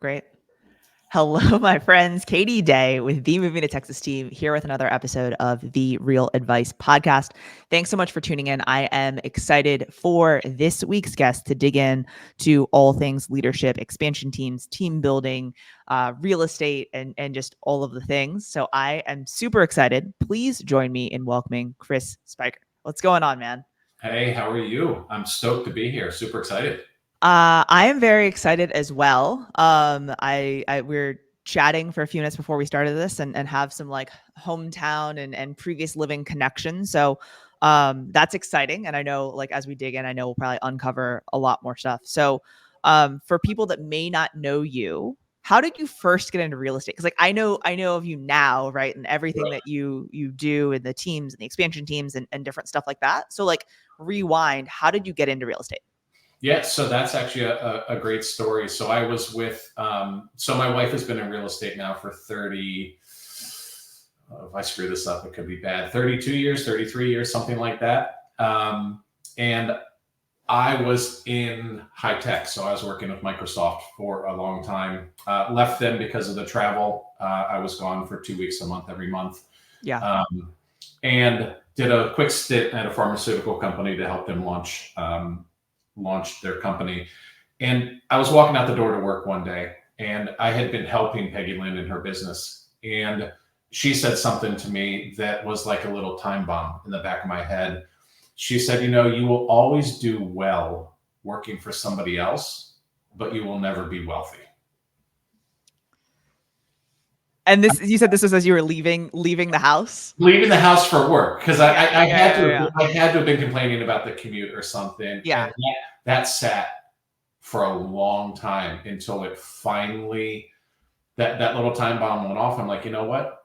Great. Hello, my friends. Katie Day with the Moving to Texas team here with another episode of the Real Advice podcast. Thanks so much for tuning in. I am excited for this week's guest to dig in to all things leadership, expansion teams, team building, real estate, and just all of the things. So I am super excited. Please join me in welcoming Chris Speicher. What's going on, man? Hey, how are you? I'm stoked to be here. Super excited. I am very excited as well. We're chatting for a few minutes before we started this and have some like hometown and previous living connections. So that's exciting. And I know like as we dig in, I know we'll probably uncover a lot more stuff. So for people that may not know you, how did you first get into real estate? Because like I know of you now, right? And everything that you do in the teams and the expansion teams and different stuff like that. So like rewind, how did you get into real estate? Yeah, so that's actually a great story. So I was with, so my wife has been in real estate now for 30, if I screw this up, it could be bad, 32 years, 33 years, something like that. And I was in high tech. So I was working with Microsoft for a long time, left them because of the travel. I was gone for 2 weeks a month, every month. Yeah. And did a quick stint at a pharmaceutical company to help them launch their company. And I was walking out the door to work one day and I had been helping Peggy Lynn in her business. And she said something to me that was like a little time bomb in the back of my head. She said, you will always do well working for somebody else, but you will never be wealthy. And this, you said this was as you were leaving the house? Leaving the house for work. Cause I had to have been complaining about the commute or something. Yeah. And that sat for a long time until it finally, that little time bomb went off. I'm like, you know what?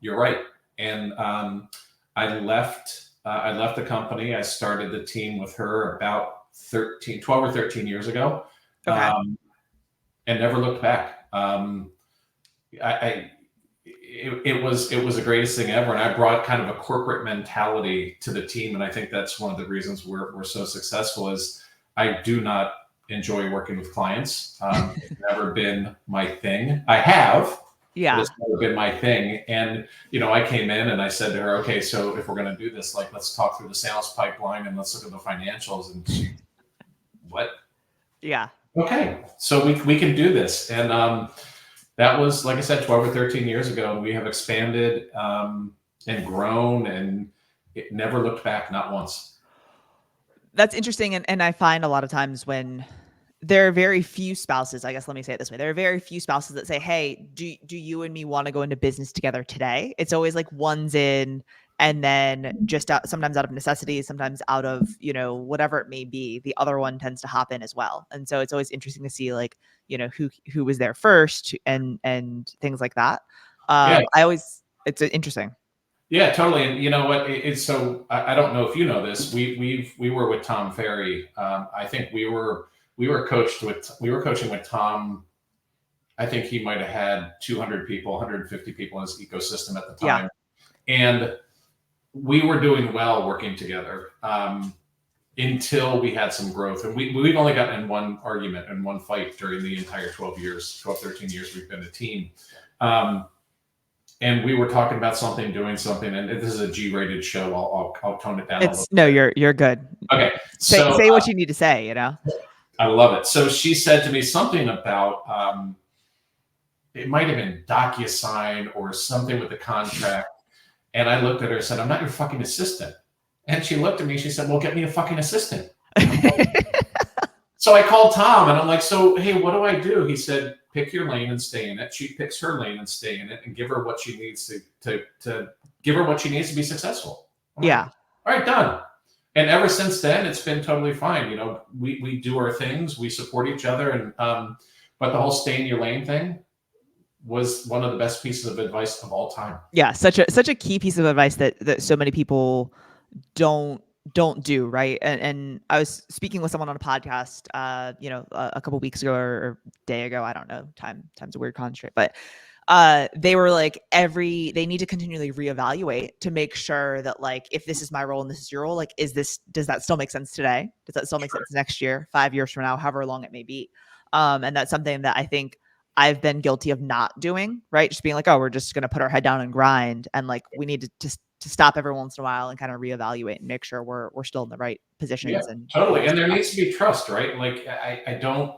You're right. And I left the company. I started the team with her about 12 or 13 years ago. Okay. And never looked back. It was the greatest thing ever. And I brought kind of a corporate mentality to the team. And I think that's one of the reasons we're so successful is I do not enjoy working with clients. It's never been my thing. I have, but it's never been my thing. And, I came in and I said to her, okay, so if we're going to do this, like, let's talk through the sales pipeline and let's look at the financials. And she, what? Yeah. Okay. So we can do this. And, that was, like I said, 12 or 13 years ago, and we have expanded and grown, and it never looked back, not once. That's interesting. And I find a lot of times when there are very few spouses, I guess, let me say it this way. There are very few spouses that say, hey, do you and me want to go into business together today? It's always like one's in, and then just sometimes out of necessity, sometimes out of, whatever it may be, the other one tends to hop in as well. And so it's always interesting to see like, who was there first and things like that. It's interesting. Yeah, totally. And you know what? It's so, I don't know if you know this. We were with Tom Ferry. I think we were coaching with Tom. I think he might have had 200 people, 150 people in his ecosystem at the time. Yeah. And we were doing well working together until we had some growth. And we've only gotten in one argument and one fight during the entire 12, 13 years we've been a team. And we were talking about doing something, and this is a G-rated show. I'll tone it down. You're good. Okay. Say what you need to say, I love it. So she said to me something about, it might've been DocuSign or something with the contract. And I looked at her and said, I'm not your fucking assistant. And she looked at me, she said, well, get me a fucking assistant. So I called Tom and I'm like, so, hey, what do I do? He said, pick your lane and stay in it. She picks her lane and stay in it and give her what she needs to give her what she needs to be successful. Yeah. Like, all right, done. And ever since then, it's been totally fine. We do our things, we support each other. And, but the whole stay in your lane thing was one of the best pieces of advice of all time. Yeah. Such a key piece of advice that so many people don't do, right? And I was speaking with someone on a podcast, a couple weeks ago or day ago. I don't know. Time's a weird construct, but they were like they need to continually reevaluate to make sure that like, if this is my role and this is your role, like, does that still make sense today? Does that still make sense next year, 5 years from now, however long it may be? And that's something that I think I've been guilty of not doing, right? Just being like, oh, we're just going to put our head down and grind. And like, we need to stop every once in a while and kind of reevaluate and make sure we're still in the right Yeah, positions and totally. And there needs to be trust, right? Like I don't,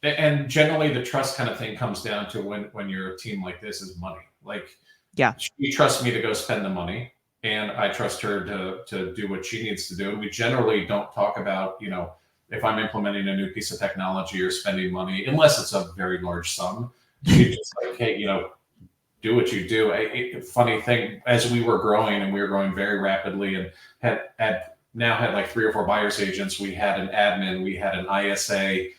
and generally the trust kind of thing comes down to when you're a team like this is money. Like yeah, she trusts me to go spend the money, and I trust her to do what she needs to do. And we generally don't talk about, if I'm implementing a new piece of technology or spending money, unless it's a very large sum. She's just like, hey, do what you do. Funny thing, as we were growing and we were growing very rapidly and had like 3 or 4 buyer's agents, we had an admin, we had an ISA.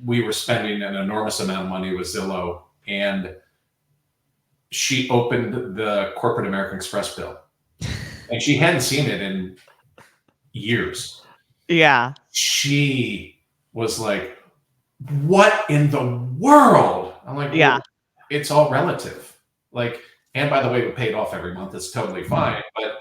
We were spending an enormous amount of money with Zillow, and she opened the corporate American Express bill, and she hadn't seen it in years. yeah. She was like, "What in the world?" I'm like, Yeah. well, it's all relative. Like, and by the way, we pay it off every month. It's totally fine, but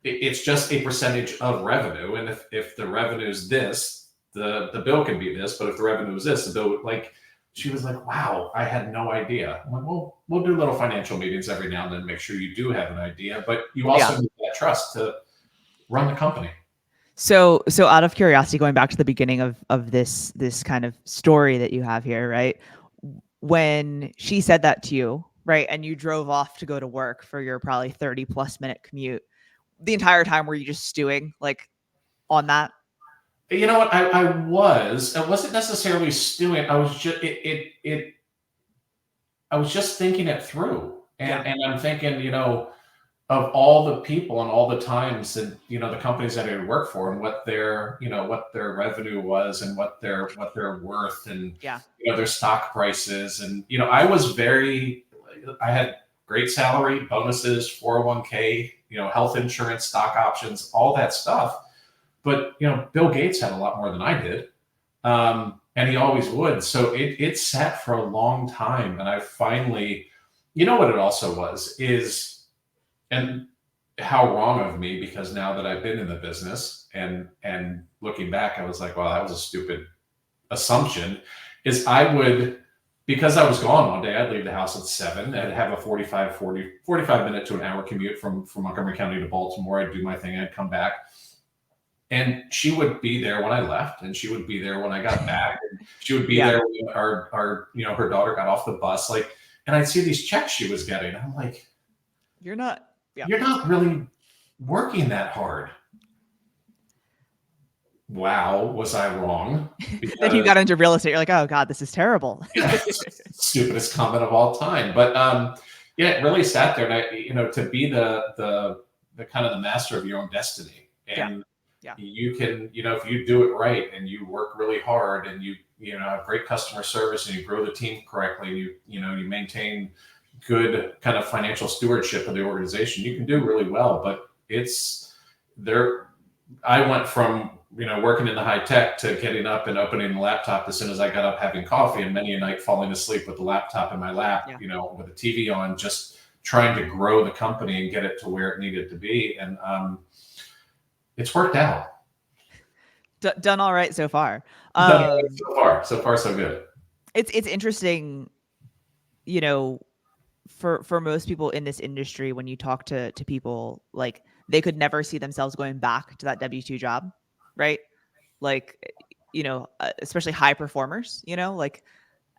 it's just a percentage of revenue. And if the revenue is this, the bill can be this. But if the revenue is this, the bill, like, she was like, wow, I had no idea. I'm like, well, we'll do little financial meetings every now and then, make sure you do have an idea. But you also need that trust to run the company. So out of curiosity, going back to the beginning of this kind of story that you have here, right? When she said that to you, right, and you drove off to go to work for your probably 30+ minute commute, the entire time were you just stewing like on that? You know what? I wasn't necessarily stewing. I was just I was just thinking it through, and I'm thinking, of all the people and all the times that the companies that I would work for and what their revenue was and what they're worth and their stock prices, and I had great salary, bonuses, 401k, health insurance, stock options, all that stuff. But Bill Gates had a lot more than I did, and he always would. So it sat for a long time, and I finally, what it also was is. And how wrong of me, because now that I've been in the business and looking back, I was like, well, that was a stupid assumption. Is because I was gone one day, I'd leave the house at 7. I'd have a 45 minute to an hour commute from Montgomery County to Baltimore. I'd do my thing. I'd come back. And she would be there when I left, and she would be there when I got back. And she would be there when her daughter got off the bus. And I'd see these checks she was getting. I'm like, you're not really working that hard. Wow, was I wrong? Then you got into real estate. You're like, oh God, this is terrible. Stupidest comment of all time. But it really sat there, and to be the kind of the master of your own destiny. And you can, if you do it right and you work really hard and you have great customer service and you grow the team correctly, and you maintain good kind of financial stewardship of the organization, you can do really well. But I went from working in the high tech to getting up and opening the laptop as soon as I got up, having coffee, and many a night falling asleep with the laptop in my lap, with the TV on, just trying to grow the company and get it to where it needed to be. And it's worked out. Done all right so far. So far so good. It's interesting, for most people in this industry, when you talk to people, like, they could never see themselves going back to that W-2 job, right? Like, especially high performers, like,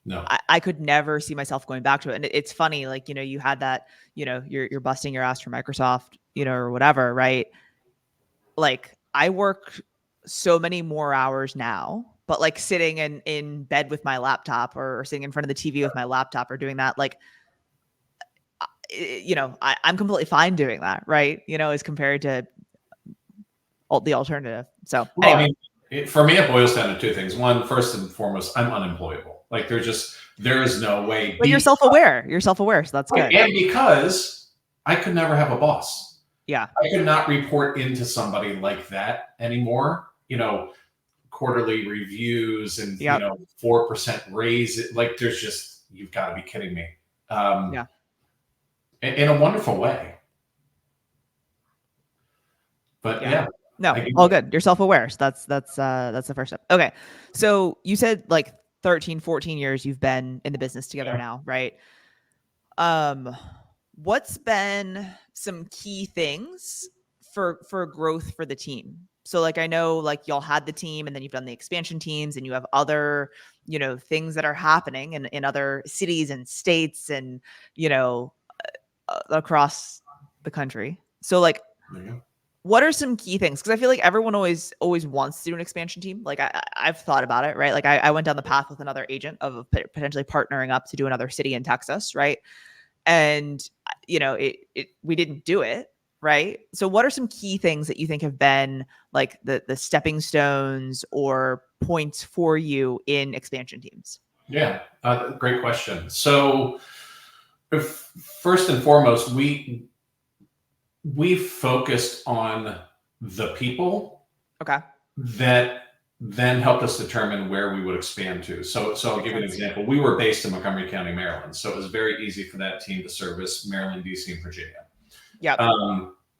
no, I could never see myself going back to it. And it's funny, like, you had that, you're busting your ass for Microsoft, or whatever, right? Like, I work so many more hours now, but like sitting in bed with my laptop or sitting in front of the TV with my laptop or doing that, like, I'm completely fine doing that, right? As compared to the alternative. So anyway. For me, it boils down to 2 things. One, first and foremost, I'm unemployable. Like, there is no way. But you're self-aware. So that's good. And because I could never have a boss. Yeah. I could not report into somebody like that anymore. Quarterly reviews and 4% raise. Like, you've got to be kidding me. In a wonderful way. But no, all good. You're self-aware. So that's the first step. Okay. So you said, like, 13, 14 years you've been in the business together now, right? What's been some key things for growth for the team? So like, I know like y'all had the team and then you've done the expansion teams and you have other, things that are happening in other cities and states and, across the country. So like, what are some key things? Because I feel like everyone always wants to do an expansion team. Like I've thought about it, right? Like I went down the path with another agent of potentially partnering up to do another city in Texas, right? And we didn't do it, right? So what are some key things that you think have been like the stepping stones or points for you in expansion teams? Yeah, great question. So first and foremost, we focused on the people Okay. that then helped us determine where we would expand to. So I'll give you an example. We were based in Montgomery County, Maryland. So it was very easy for that team to service Maryland, DC, and Virginia. Yeah.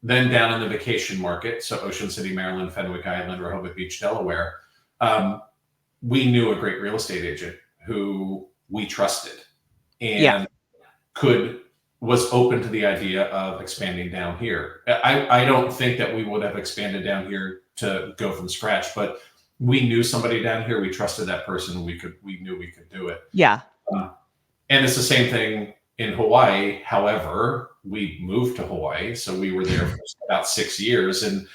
Then down in the vacation market, so Ocean City, Maryland, Fenwick Island, Rehoboth Beach, Delaware, we knew a great real estate agent who we trusted and was open to the idea of expanding down here. I don't think that we would have expanded down here to go from scratch, but we knew somebody down here. We trusted that person. We knew we could do it. Yeah. And it's the same thing in Hawaii. However, we moved to Hawaii, so we were there for about 6 years. And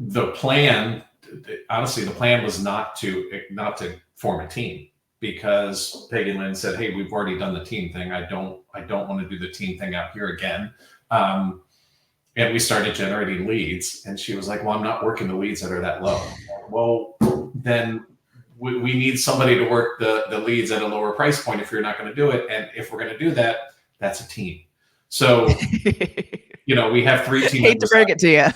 the plan, honestly, was not to form a team, because Peggy Lynn said, "Hey, we've already done the team thing. I don't want to do the team thing out here again." And we started generating leads, and she was like, "Well, I'm not working the leads that are that low." Well, then we need somebody to work the leads at a lower price point if you're not going to do it. And if we're going to do that, that's a team. So, we have 3 team members. Hate to break it to you.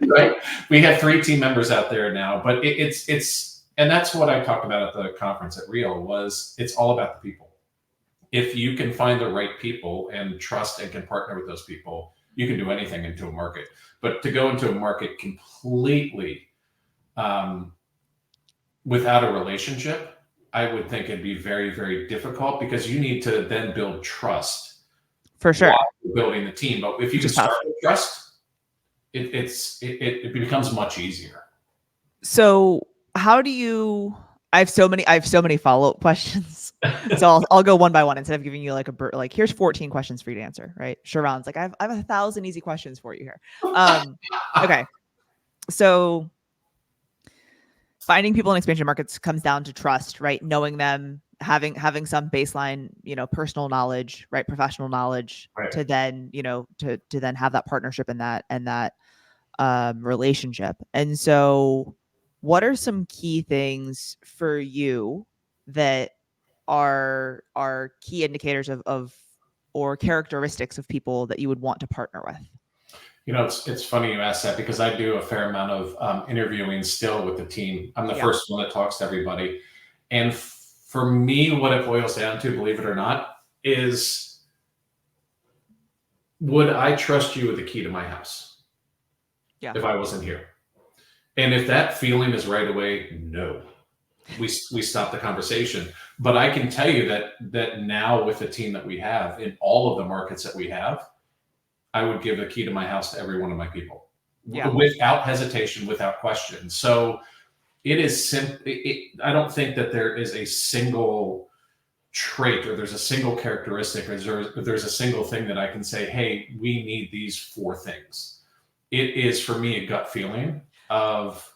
Right? We have 3 team members out there now, but it's and that's what I talked about at the conference at Real, was it's all about the people. If you can find the right people and trust and can partner with those people, you can do anything into a market. But to go into a market completely without a relationship, I would think it'd be very, very difficult, because you need to then build trust. For sure. While you're building the team. But if you can start with trust, it becomes much easier. So how do you, I have so many follow-up questions. So I'll go one by one instead of giving you like here's 14 questions for you to answer, right? Sharon's like, I have 1,000 easy questions for you here. Okay. So finding people in expansion markets comes down to trust, right? Knowing them, having some baseline, personal knowledge, right? Professional knowledge, right, to then, to then have that partnership and that relationship. And so what are some key things for you that are key indicators of or characteristics of people that you would want to partner with? It's funny you ask that, because I do a fair amount of interviewing still with the team. I'm the first one that talks to everybody. And for me, what it boils down to, believe it or not, is, would I trust you with the key to my house if I wasn't here? And if that feeling is right away, no. We stop the conversation. But I can tell you that now, with the team that we have in all of the markets that we have, I would give the key to my house to every one of my people, without hesitation, without question. So it is I don't think that there is a single trait, or there's a single characteristic, or there's a single thing that I can say, hey, we need these 4 things. It is, for me, a gut feeling of,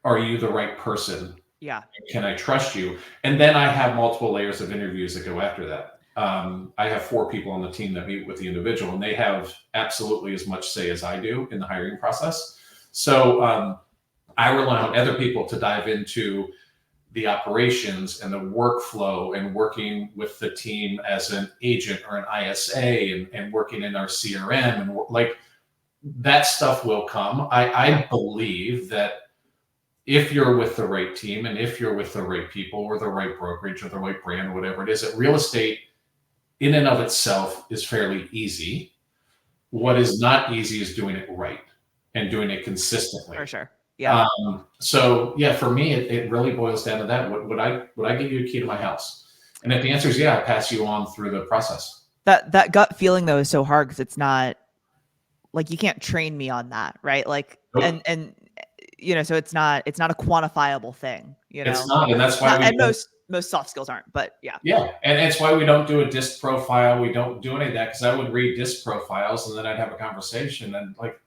are you the right person? Yeah. Can I trust you? And then I have multiple layers of interviews that go after that. I have 4 people on the team that meet with the individual, and they have absolutely as much say as I do in the hiring process. So I rely on other people to dive into the operations and the workflow, and working with the team as an agent or an ISA, and working in our CRM, and like that stuff will come. I believe that if you're with the right team, and if you're with the right people, or the right brokerage, or the right brand, or whatever it is, that real estate in and of itself is fairly easy. What is not easy is doing it right and doing it consistently. For sure. Yeah. So yeah, for me, it really boils down to that. Would I give you a key to my house? And if the answer is yeah, I pass you on through the process. That gut feeling though is so hard because it's not like you can't train me on that, right? Like, Nope. and so it's not a quantifiable thing, It's not, and that's why Not, we and don't. most soft skills aren't, but yeah. Yeah, and it's why we don't do a disc profile. We don't do any of that because I would read disc profiles and then I'd have a conversation and like,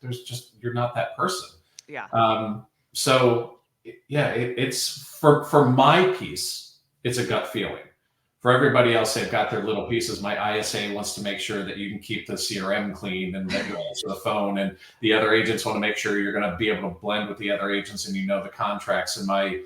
you're not that person. Yeah. So yeah, it's for my piece, it's a gut feeling. For everybody else, they've got their little pieces. My ISA wants to make sure that you can keep the CRM clean and that you answer the phone, and the other agents want to make sure you're going to be able to blend with the other agents and you know the contracts. And my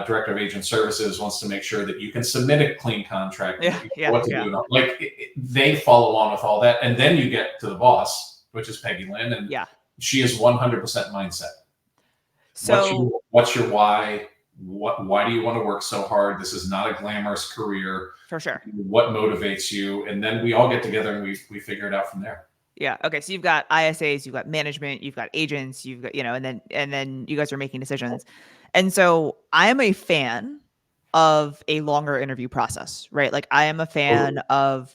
director of agent services wants to make sure that you can submit a clean contract. Yeah. Yeah. What to Yeah. do. Like they follow along with all that, and then you get to the boss, which is Peggy Lynn, and Yeah. she is 100% mindset. So what's your why? Why do you want to work so hard? This is not a glamorous career. for sure. What motivates you? And then we all get together and we figure it out from there. Yeah. Okay. So you've got ISAs, you've got management, you've got agents, you've got, and then you guys are making decisions. And so I am a fan of a longer interview process, right? Like I am a fan of,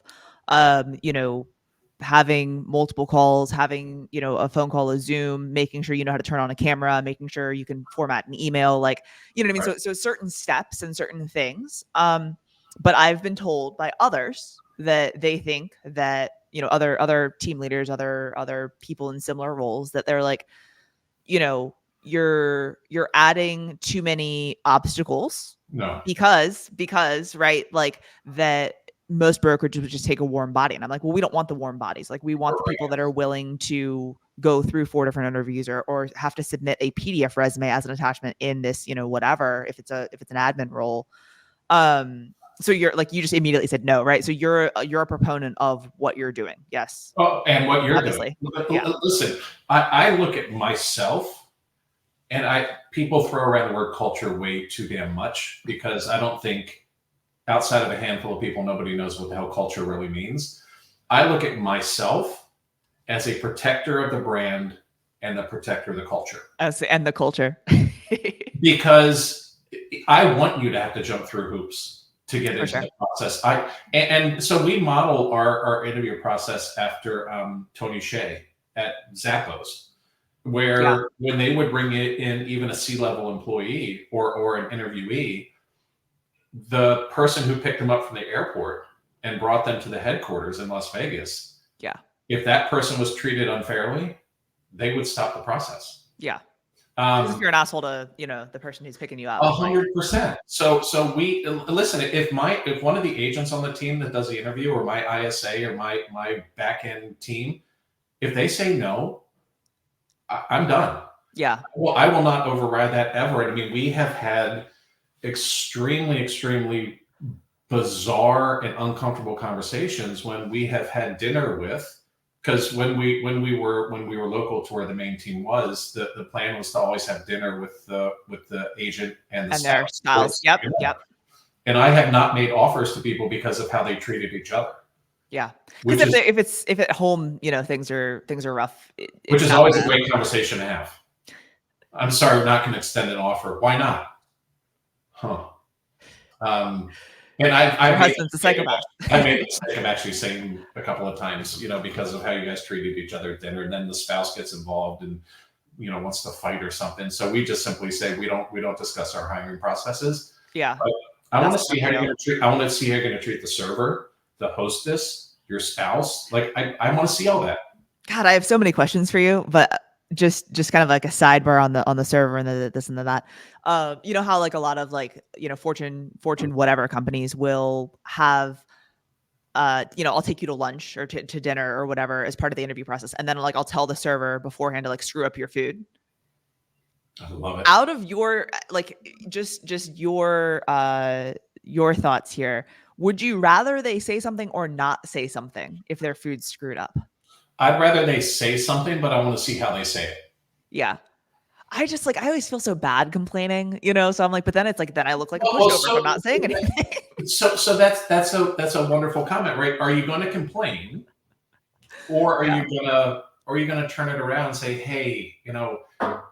having multiple calls, having, a phone call, a Zoom, making sure you know how to turn on a camera, making sure you can format an email, like, you know what I mean? Right. So certain steps and certain things. But I've been told by others that they think that, other team leaders, other people in similar roles, that they're like, you're adding too many obstacles. No. Because right, like that most brokerages would just take a warm body. And I'm like, well, we don't want the warm bodies. Like we want the people that are willing to go through 4 different interviews or have to submit a PDF resume as an attachment in this, whatever, if it's an admin role. So you're like, you just immediately said no, right? So you're a proponent of what you're doing. Yes. Oh, and what you're Obviously. doing. Yeah. Listen, I look at myself and people throw around the word culture way too damn much because I don't think outside of a handful of people, nobody knows what the hell culture really means. I look at myself as a protector of the brand and the protector of the culture. And the culture. Because I want you to have to jump through hoops to get into sure. the process. And so we model our interview process after Tony Hsieh at Zappos, where when they would bring in even a C-level employee or an interviewee, the person who picked them up from the airport and brought them to the headquarters in Las Vegas, if that person was treated unfairly, they would stop the process. Yeah. If you're an asshole to, the person who's picking you up. 100%. So we listen. If one of the agents on the team that does the interview, or my ISA, or my back end team, if they say no, I'm done. Yeah. Well, I will not override that ever. I mean, we have had extremely bizarre and uncomfortable conversations when we have had dinner with. Because when we were local to where the main team was, the plan was to always have dinner with the agent and their spouse. Yep. And I have not made offers to people because of how they treated each other. Yeah, because if at home, things are rough. Which is always a great conversation to have. I'm sorry, we're not going to extend an offer. Why not? Huh. And your husband's a psychopath. I made the mistake of actually saying a couple of times, because of how you guys treated each other at dinner, and then the spouse gets involved and wants to fight or something. So we just simply say we don't discuss our hiring processes. Yeah. But I want to see how you're going to treat. I want to see how you're going to treat the server, the hostess, your spouse. Like I want to see all that. God, I have so many questions for you, but just kind of like a sidebar on the server and the this and the that. You know how like a lot of like, Fortune whatever companies will have I'll take you to lunch or to dinner or whatever as part of the interview process, and then like I'll tell the server beforehand to like screw up your food. I love it. Out of your like just your thoughts here, would you rather they say something or not say something if their food's screwed up? I'd rather they say something, but I want to see how they say it. Yeah. I always feel so bad complaining, so I'm like, but then it's like, then I look like a pushover for not saying anything. So that's a wonderful comment, right? Are you going to complain or are you going to or are you going to turn it around and say, hey,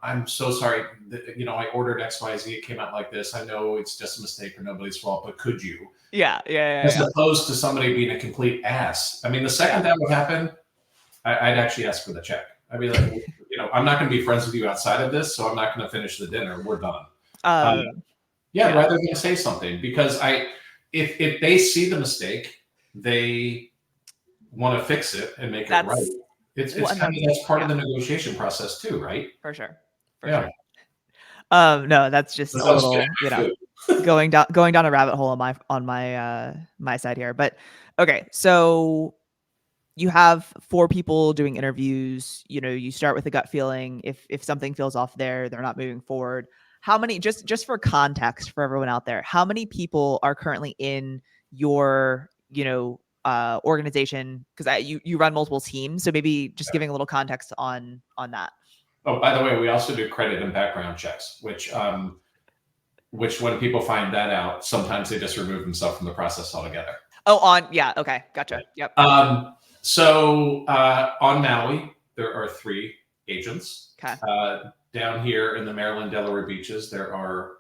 I'm so sorry that, I ordered XYZ, it came out like this. I know it's just a mistake or nobody's fault, but could you? As opposed to somebody being a complete ass. I mean, the second that would happen, I'd actually ask for the check. I'd be like, I'm not going to be friends with you outside of this, so I'm not going to finish the dinner. We're done. Rather than say something, because if they see the mistake, they want to fix it and make it right. It's that's part of the negotiation process too, right? For sure. Sure. No, that's just a little, going down a rabbit hole on my side here. But okay, so you have 4 people doing interviews. You start with a gut feeling. If something feels off there, they're not moving forward. How many, just for context for everyone out there, how many people are currently in your organization? Because you run multiple teams, so maybe just giving a little context on that. Oh, by the way, we also do credit and background checks, which when people find that out, sometimes they just remove themselves from the process altogether. Okay, gotcha. Right. Yep. So on Maui, there are 3 agents. Okay. Down here in the Maryland, Delaware beaches, there are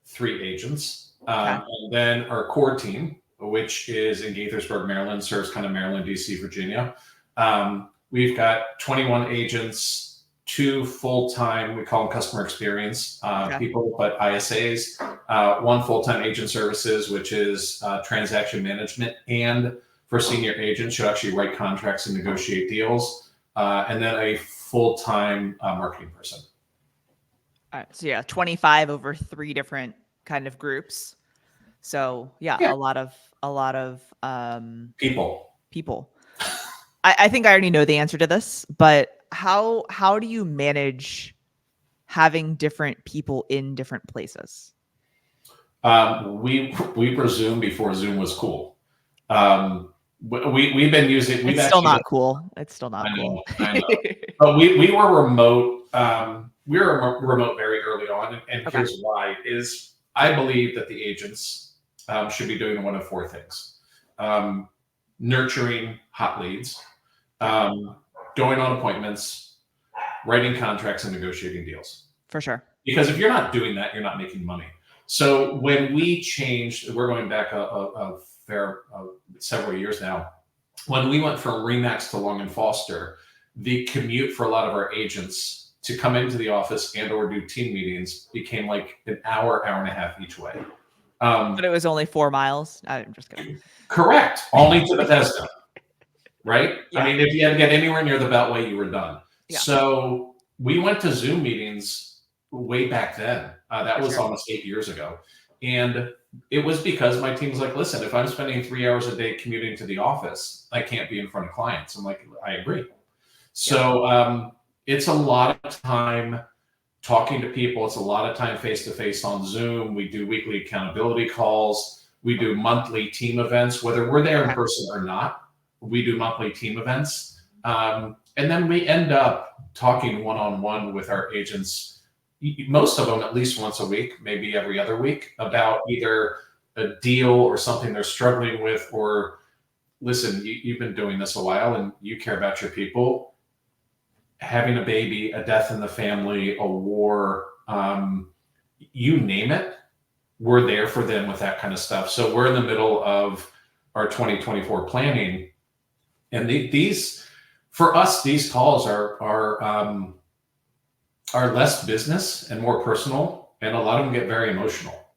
3 agents. And then our core team, which is in Gaithersburg, Maryland, serves kind of Maryland, DC, Virginia. We've got 21 agents, 2 full-time, we call them customer experience people, but ISAs, 1 full-time agent services, which is transaction management, and for senior agents who actually write contracts and negotiate deals, and then a full-time marketing person. All right, so 25 over 3 different kind of groups. So a lot of people. I think I already know the answer to this, but how do you manage having different people in different places? We were Zoom before Zoom was cool. We've been using. It's still not cool. It's still not cool. I know. But we were remote. We were remote very early on, and here's why: is I believe that the agents should be doing one of 4 things: nurturing hot leads, going on appointments, writing contracts, and negotiating deals. For sure. Because if you're not doing that, you're not making money. So when we changed, we're going back several years now. When we went from Remax to Long and Foster, the commute for a lot of our agents to come into the office and or do team meetings became like an hour and a half each way. But it was only 4 miles. I'm just kidding. Correct. Only to Bethesda. Right? Yeah. I mean, if you had to get anywhere near the Beltway, you were done. Yeah. So we went to Zoom meetings way back then. That was almost 8 years ago. And it was because my team was like, listen, if I'm spending 3 hours a day commuting to the office, I can't be in front of clients. I'm like, I agree. So it's a lot of time talking to people. It's a lot of time face-to-face on Zoom. We do weekly accountability calls. We do monthly team events, whether we're there in person or not. We do monthly team events. And then we end up talking one-on-one with our agents, most of them at least once a week, maybe every other week, about either a deal or something they're struggling with, or listen, you've been doing this a while and you care about your people. Having a baby, a death in the family, a war, you name it, we're there for them with that kind of stuff. So we're in the middle of our 2024 planning. And these, for us, these calls are less business and more personal, and a lot of them get very emotional.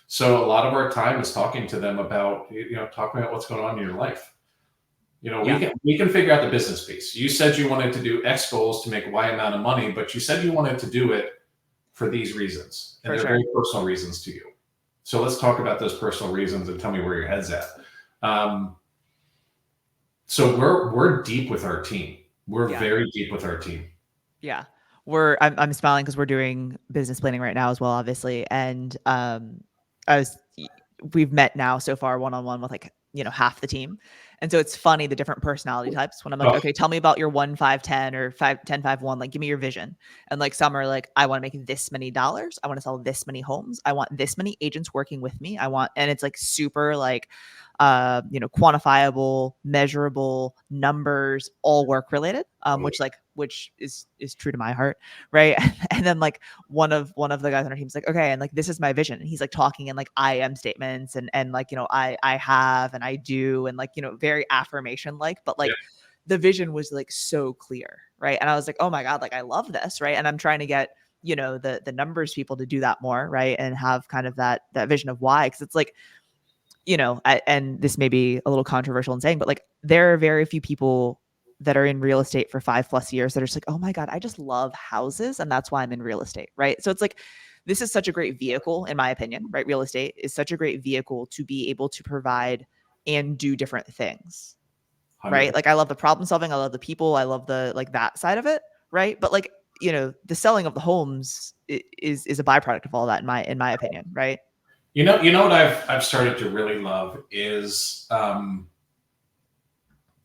So a lot of our time is talking to them about, talking about what's going on in your life. We can figure out the business piece. You said you wanted to do X goals to make Y amount of money, but you said you wanted to do it for these reasons, and they're very personal reasons to you. So let's talk about those personal reasons and tell me where your head's at. So we're deep with our team. We're very deep with our team. Yeah. I'm smiling because we're doing business planning right now as well, obviously. And we've met now so far one-on-one with like half the team. And so it's funny, the different personality types when I'm like, Oh, okay, tell me about your 1-5-10 or 5-10-5-1, like give me your vision. And like some are like, I want to make this many dollars. I want to sell this many homes. I want this many agents working with me. And it's like super like, quantifiable, measurable numbers, all work related, which is true to my heart, right? And then like one of the guys on our team's like, okay, and like this is my vision, and he's like talking in like I am statements and like I have and I do and like very affirmation like, but like the vision was like so clear, right? And I was like, oh my god, like I love this, right? And I'm trying to get the numbers people to do that more, right? And have kind of that vision of why, because it's like and this may be a little controversial in saying, but like there are very few people that are in real estate for 5+ years that are just like, oh my God, I just love houses. And that's why I'm in real estate. Right. So it's like, this is such a great vehicle, in my opinion, right? Real estate is such a great vehicle to be able to provide and do different things. 100%. Right. Like I love the problem solving. I love the people. I love the, like that side of it. Right. But like, the selling of the homes is a byproduct of all that in my opinion. Right. You know what I've started to really love is, and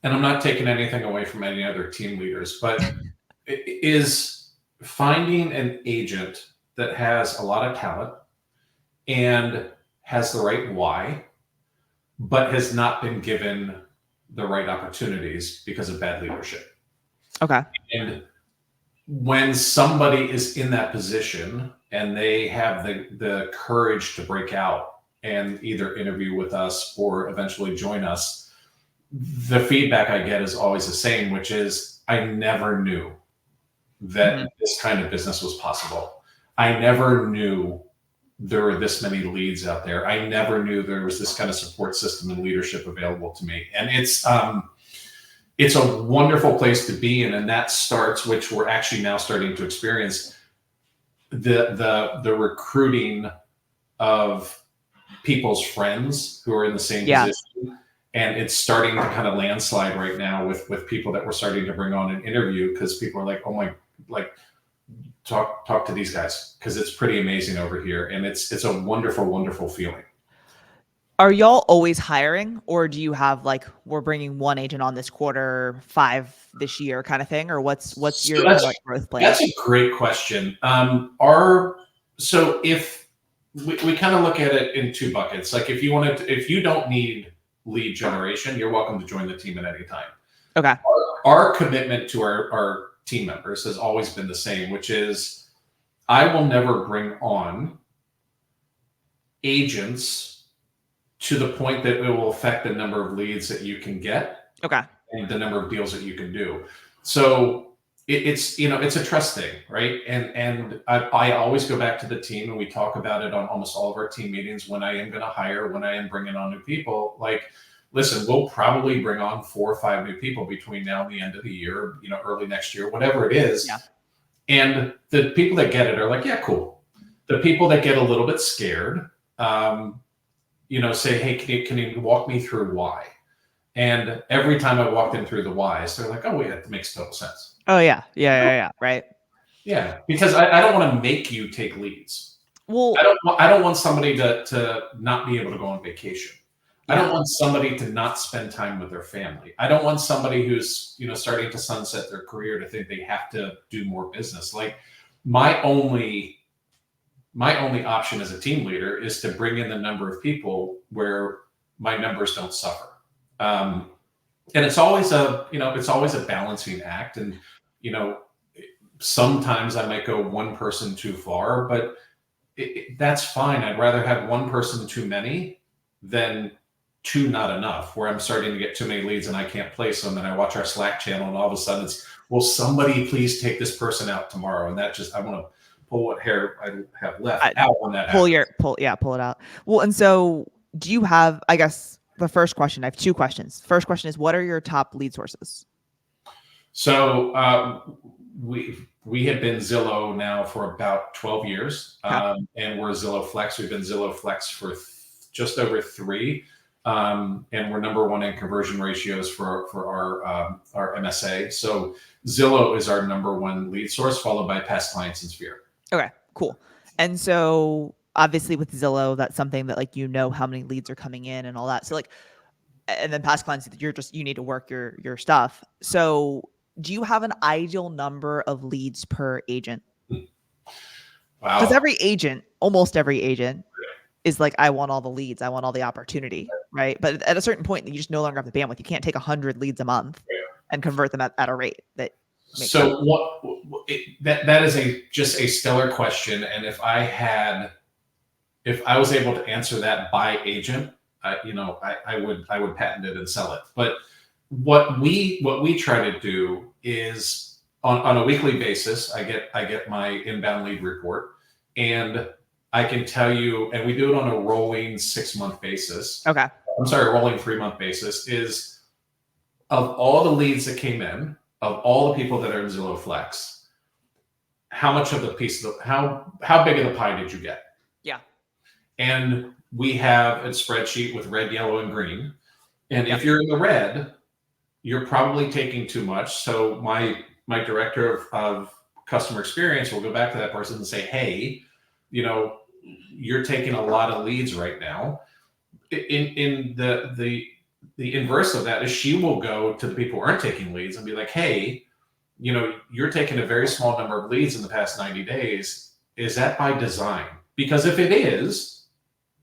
I'm not taking anything away from any other team leaders, but is finding an agent that has a lot of talent and has the right why, but has not been given the right opportunities because of bad leadership. Okay. And when somebody is in that position and they have the courage to break out and either interview with us or eventually join us, the feedback I get is always the same, which is, I never knew that this kind of business was possible. I never knew there were this many leads out there. I never knew there was this kind of support system and leadership available to me. And it's a wonderful place to be in. And that starts, which we're actually now starting to experience, the recruiting of people's friends who are in the same position. And it's starting to kind of landslide right now with people that we're starting to bring on an interview, because people are like, oh my, like talk to these guys, because it's pretty amazing over here. And it's a wonderful, wonderful feeling. Are y'all always hiring, or do you have like, we're bringing one agent on this quarter, 5 this year kind of thing? Or what's your kind of like growth plan? That's a great question. So if we kind of look at it in 2 buckets, like if you don't need lead generation, you're welcome to join the team at any time. Okay. Our commitment to our team members has always been the same, which is I will never bring on agents to the point that it will affect the number of leads that you can get. Okay. And the number of deals that you can do. So it's a trust thing, right? And I always go back to the team, and we talk about it on almost all of our team meetings when I am going to hire, when I am bringing on new people. Like, listen, we'll probably bring on 4 or 5 new people between now and the end of the year, early next year, whatever it is. Yeah. And the people that get it are like, yeah, cool. The people that get a little bit scared, say, hey, can you walk me through why? And every time I walk them through the whys, they're like, oh, wait, that makes total sense. Oh, yeah. Right. Yeah, because I don't want to make you take leads. Well, I don't want somebody to not be able to go on vacation. I don't want somebody to not spend time with their family. I don't want somebody who's, starting to sunset their career to think they have to do more business. Like my only option as a team leader is to bring in the number of people where my numbers don't suffer. And it's always a balancing act. And, sometimes I might go one person too far, but that's fine. I'd rather have one person too many than 2 not enough, where I'm starting to get too many leads and I can't place them. And I watch our Slack channel, and all of a sudden it's, will somebody please take this person out tomorrow? And that just, I want to pull what hair I have left out when that happens. Pull it out. Well, and so do you have, I guess the first question, I have 2 questions. First question is, what are your top lead sources? So we have been Zillow now for about 12 years, and we're Zillow Flex. We've been Zillow Flex for just over 3, and we're number 1 in conversion ratios for our MSA. So Zillow is our number 1 lead source, followed by Past Clients and Sphere. Okay, cool. And so obviously with Zillow, that's something that like how many leads are coming in and all that. So like, and then past clients, you need to work your stuff. So do you have an ideal number of leads per agent? Because Wow. almost every agent is like, I want all the leads, I want all the opportunity, right? But at a certain point, you just no longer have the bandwidth. You can't take 100 leads a month and convert them at a rate that makes sense. So that is just a stellar question. And if I was able to answer that by agent, I would patent it and sell it. But what we try to do is on a weekly basis, I get my inbound lead report, and I can tell you, and we do it on a rolling 6-month basis. Okay. I'm sorry, a rolling 3-month basis, is of all the leads that came in, of all the people that are in Zillow Flex, how much of the piece of how big of the pie did you get? Yeah. And we have a spreadsheet with red, yellow, and green. And if you're in the red, you're probably taking too much. So my director of customer experience will go back to that person and say, hey, you're taking a lot of leads right now. In the inverse of that is she will go to the people who aren't taking leads and be like, hey, you're taking a very small number of leads in the past 90 days. Is that by design? Because if it is,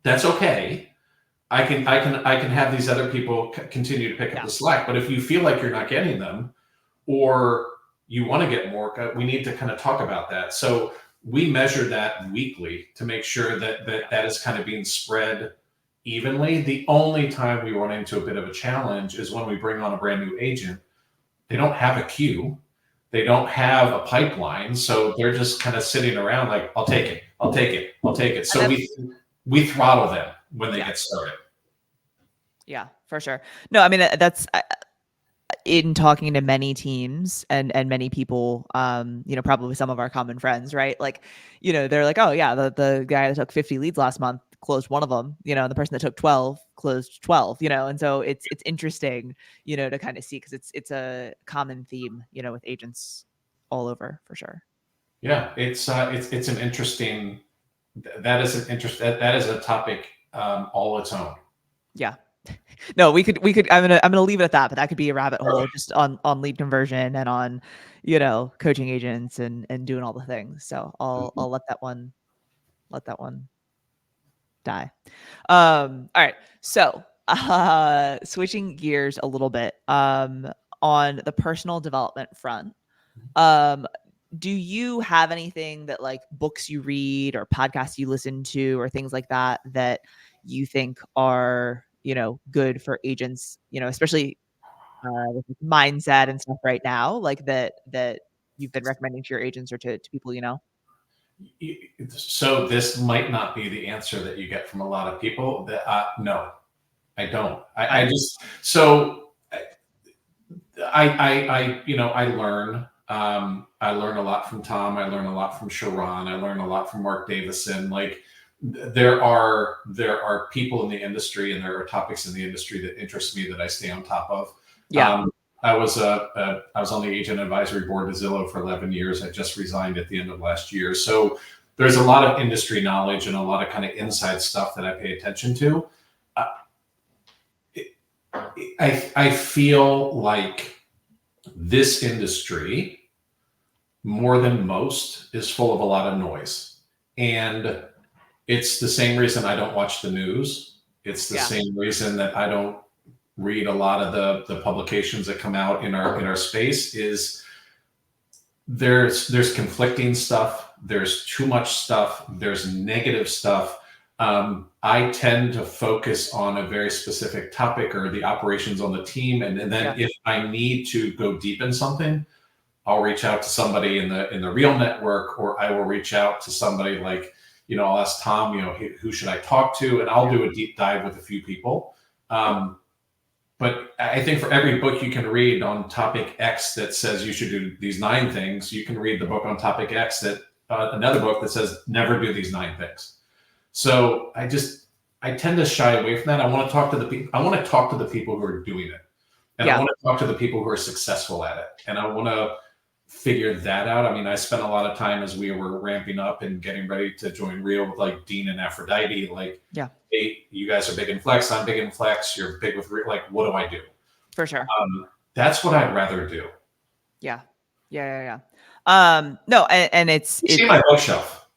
that's okay. I can have these other people continue to pick up the slack. But if you feel like you're not getting them, or you want to get more, we need to kind of talk about that. So we measure that weekly to make sure that is kind of being spread evenly. The only time we run into a bit of a challenge is when we bring on a brand new agent. They don't have a queue. They don't have a pipeline. So they're just kind of sitting around like, I'll take it. I'll take it. I'll take it. So we throttle them when they get started. Yeah, for sure. No, I mean, that's in talking to many teams and many people, probably some of our common friends, right? Like, they're like, oh yeah, the guy that took 50 leads last month closed one of them, the person that took 12 closed 12, and so it's interesting, to kind of see, because it's a common theme, with agents all over, for sure. Yeah, it's an interesting, that is a topic all its own. Yeah. No, we could, I'm gonna leave it at that, but that could be a rabbit hole just on lead conversion and on, coaching agents and doing all the things. So I'll let that one die. All right. So switching gears a little bit, on the personal development front, do you have anything that, like, books you read or podcasts you listen to or things like that you think are, good for agents, especially with mindset and stuff right now, like that you've been recommending to your agents or to people, So this might not be the answer that you get from a lot of people. No, I don't. I just, so I learn. I learn a lot from Tom. I learn a lot from Sharon. I learn a lot from Mark Davison. Like, there are people in the industry and there are topics in the industry that interest me that I stay on top of. Yeah. I was on the agent advisory board at Zillow for 11 years. I just resigned at the end of last year. So there's a lot of industry knowledge and a lot of kind of inside stuff that I pay attention to. I feel like this industry, more than most, is full of a lot of noise. And it's the same reason I don't watch the news. It's the same reason that I don't read a lot of the publications that come out in our space. Is there's conflicting stuff, there's too much stuff, there's negative stuff. I tend to focus on a very specific topic or the operations on the team, and then if I need to go deep in something, I'll reach out to somebody in the Real network, or I will reach out to somebody like, I'll ask Tom, who should I talk to, and I'll do a deep dive with a few people. But I think for every book you can read on topic X that says you should do these 9 things, you can read the book on topic X that another book that says never do these 9 things. So I tend to shy away from that. I want to talk to the people. I want to talk to the people who are doing it, and I want to talk to the people who are successful at it, and I want to figure that out. I mean, I spent a lot of time as we were ramping up and getting ready to join Real with like Dean and Aphrodite. Like, hey, you guys are big in flex, I'm big in flex, you're big with like, what do I do? For sure. That's what I'd rather do. Yeah. No, and it's You see my bookshelf.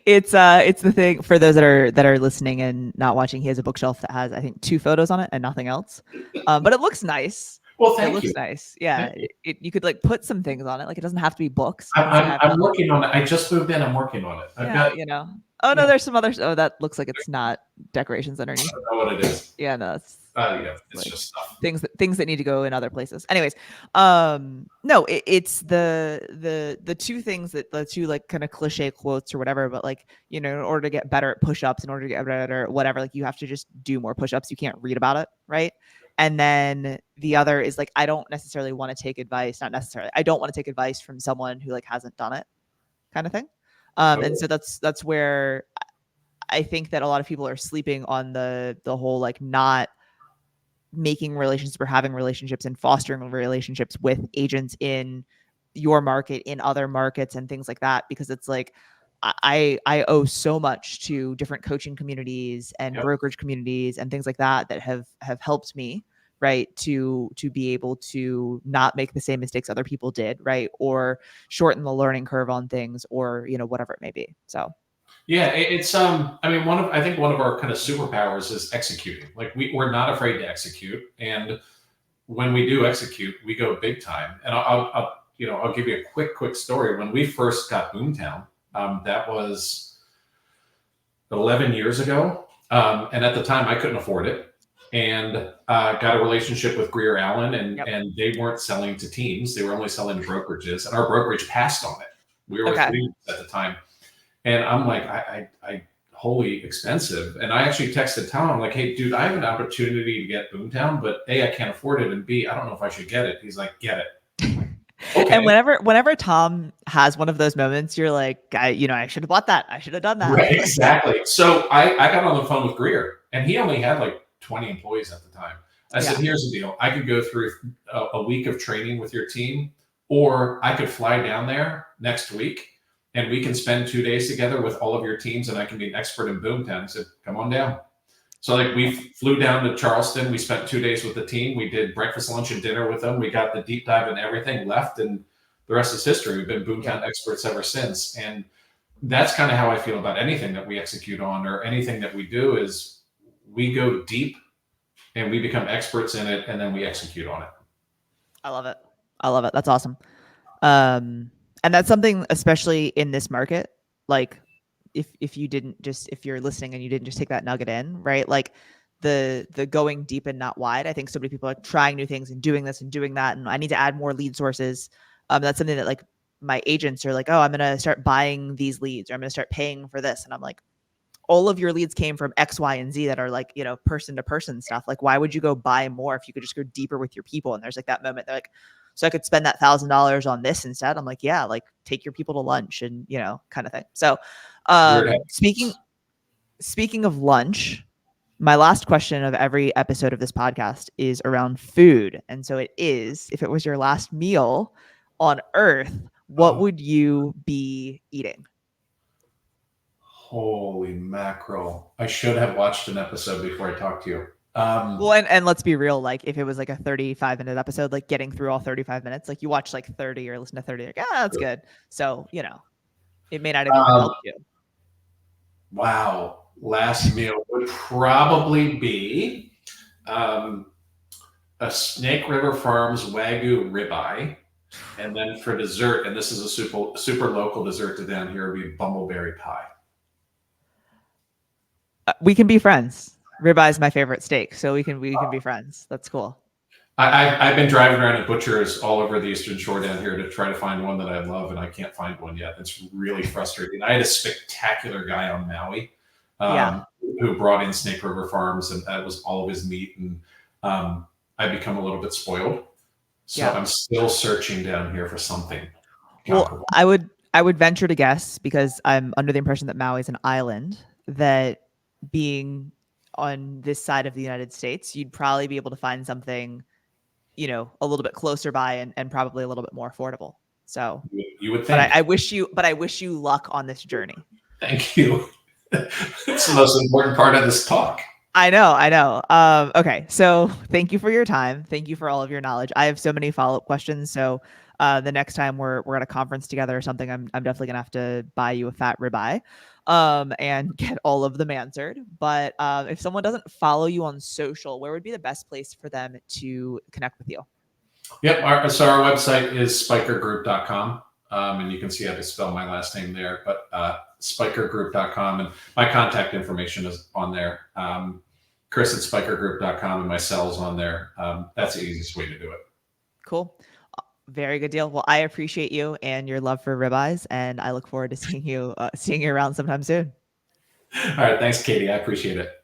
it's the thing for those that are listening and not watching. He has a bookshelf that has, I think, 2 photos on it and nothing else. But it looks nice. Well, It thank looks you. nice. Yeah. You could like put some things on it. Like it doesn't have to be books. I'm working on it. I just moved in. I'm working on it. I've got, Oh no, there's some others. Oh, that looks like it's not decorations underneath. I don't know what it is. Yeah, no, that's Yeah, it's like just stuff. things that need to go in other places. Anyways, no, it's the 2 things that the 2 like kind of cliche quotes or whatever, but like, in order to get better at push-ups, in order to get better at whatever, like you have to just do more push-ups. You can't read about it, right? And then the other is like, I don't necessarily want to take advice, not necessarily. I don't want to take advice from someone who like hasn't done it, kind of thing. And so that's where I think that a lot of people are sleeping on the whole like not making relationships or having relationships and fostering relationships with agents in your market, in other markets and things like that, because it's like I owe so much to different coaching communities and brokerage communities and things like that have helped me, right, to be able to not make the same mistakes other people did, right, or shorten the learning curve on things, or whatever it may be. So yeah, it's I mean, I think one of our kind of superpowers is executing. Like we're not afraid to execute, and when we do execute, we go big time. And I'll give you a quick story. When we first got Boomtown, that was 11 years ago, and at the time I couldn't afford it, and got a relationship with Greer Allen, and they weren't selling to teams; they were only selling to brokerages, and our brokerage passed on it. We were with Williams at the time. And I'm like, I wholly expensive. And I actually texted Tom, I'm like, hey, dude, I have an opportunity to get Boomtown, but A, I can't afford it. And B, I don't know if I should get it. He's like, get it. Okay. And whenever Tom has one of those moments, you're like, I should have bought that. I should have done that. Right, exactly. So I got on the phone with Greer, and he only had like 20 employees at the time. I said, here's the deal. I could go through a week of training with your team, or I could fly down there next week, and we can spend 2 days together with all of your teams, and I can be an expert in Boomtown. I said, come on down. So like we flew down to Charleston. We spent 2 days with the team. We did breakfast, lunch, and dinner with them. We got the deep dive and everything, left, and the rest is history. We've been Boomtown experts ever since. And that's kind of how I feel about anything that we execute on, or anything that we do, is we go deep and we become experts in it, and then we execute on it. I love it. That's awesome. And that's something, especially in this market, like if you're listening and you didn't just take that nugget in, right? Like the going deep and not wide. I think so many people are trying new things and doing this and doing that. And I need to add more lead sources. That's something that like my agents are like, oh, I'm going to start buying these leads, or I'm going to start paying for this. And I'm like, all of your leads came from X, Y, and Z that are like, person to person stuff. Like, why would you go buy more if you could just go deeper with your people? And there's like that moment, they're like, so I could spend that $1,000 on this instead. I'm like, yeah, like take your people to lunch and, kind of thing. So speaking of lunch, my last question of every episode of this podcast is around food. And so it is, if it was your last meal on Earth, what would you be eating? Holy mackerel. I should have watched an episode before I talked to you. Well, and let's be real, like if it was like a 35-minute episode, like getting through all 35 minutes, like you watch like 30 or listen to 30, like, that's good. So, it may not even help you. Wow. Last meal would probably be a Snake River Farms Wagyu ribeye. And then for dessert, and this is a super local dessert to down here, would be bumbleberry pie. We can be friends. Ribeye is my favorite steak, so we can be friends. That's cool. I've been driving around at butchers all over the Eastern Shore down here to try to find one that I love, and I can't find one yet. It's really frustrating. I had a spectacular guy on Maui who brought in Snake River Farms, and that was all of his meat, and I become a little bit spoiled. So I'm still searching down here for something comparable. Well, I would venture to guess, because I'm under the impression that Maui is an island, that being on this side of the United States, you'd probably be able to find something, a little bit closer by and probably a little bit more affordable. So you would think. But I wish you luck on this journey. Thank you. It's the most important part of this talk. I know, I know. Okay, so thank you for your time. Thank you for all of your knowledge. I have so many follow-up questions. So the next time we're at a conference together or something, I'm definitely gonna have to buy you a fat ribeye, and get all of them answered. But if someone doesn't follow you on social, where would be the best place for them to connect with you? Yep. So our website is spikergroup.com. And you can see how to spell my last name there, but spikergroup.com. And my contact information is on there. Chris at spikergroup.com, and my cell's on there. That's the easiest way to do it. Cool. Very good deal. Well, I appreciate you and your love for ribeyes, and I look forward to seeing you around sometime soon. All right. Thanks, Katie. I appreciate it.